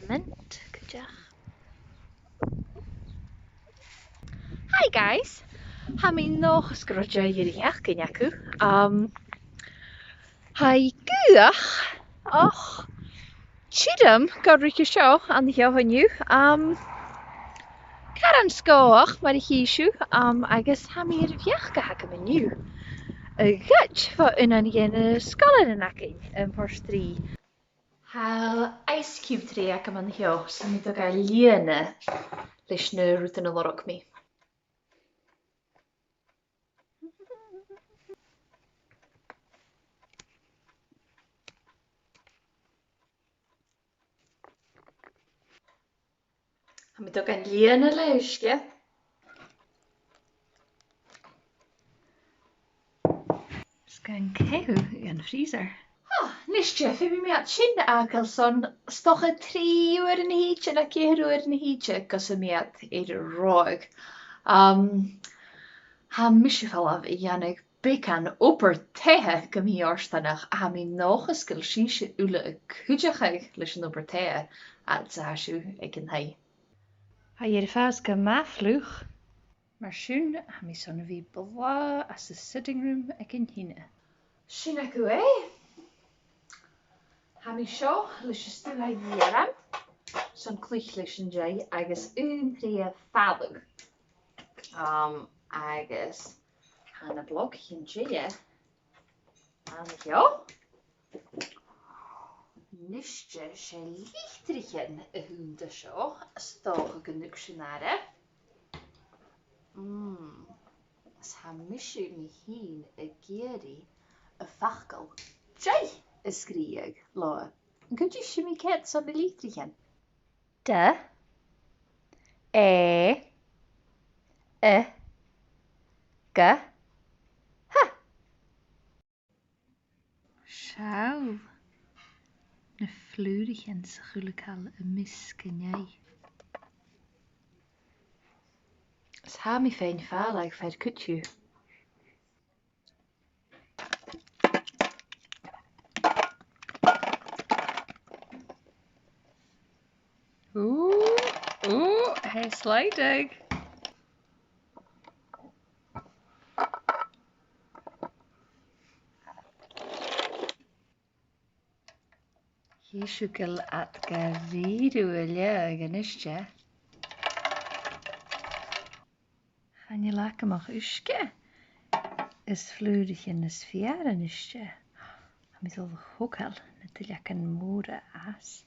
Moment, kujach. Hi guys, hami nog sgrodja yiriach gynyaku. Hi guach. Och, chidam godrich show an the yohan you. Karan skoach mar hishu. I guess hami yiriach gahagam in you. Gutch for unan yen scholar in akin first 3. Hal ice cube 3 akam an hio, so mi doga liene lishne rutan a lorok mi. Mi doga liene leiske. Sgan kehu in de vriezer. Nisje, fi mi at sin akel son stoche 3 uur in hietje en a keer uur in hietje, cos mi at roig. Ha misje fel af Jannik bekan oper tehe gym hi orstanach a ha mi nog een skil shishe ule kujachig lis een oper tehe at zashu ik in hei. Ha je de faas gemafluch? Maar schoen ha mi son wie bla as de sitting room ik in hine. Shinaku ha mi sio lis stu ha yeram son clich lis een jay agus un 3 falug. Agus aan het blokje jay aan jo. Nisje se lichtrichen hunde sio stoge genuksjonare. As ha misje mi heen geri a fachkel. Jay is skrieg lo. Kunt je shimmy ket son de lichtrichen? De. Ga. Ha. Schau. De vleurigen gelukkig al een miskenjij. Het is mi fijn vaarlijk voor het kutje. Oeh, hij is slijtig. Hishukel at garidu elia ganishja. Gaan je laken mag uske? Is vludig in de sfeer nisje. Ham is al hoekal, natuurlijk een moeder aas.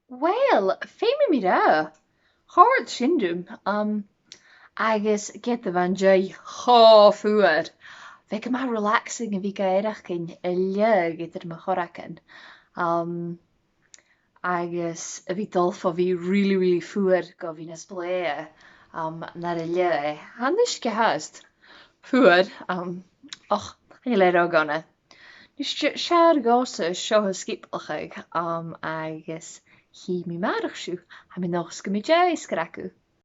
Well, fame me da. Hard shindum. Agus get the van jay ha fuad. Vek ma relaxing en vika erachkin elia get er ma horaken. Agus vi dolfa vi really fuad go vi nas blea. Naar elia. Handish gehast. Fuad. Och, je leid ook gonna. Dus siar gosa sio skipalchig. Agus hi mi marach siw. Ha mi nog sgymig jay sgracu.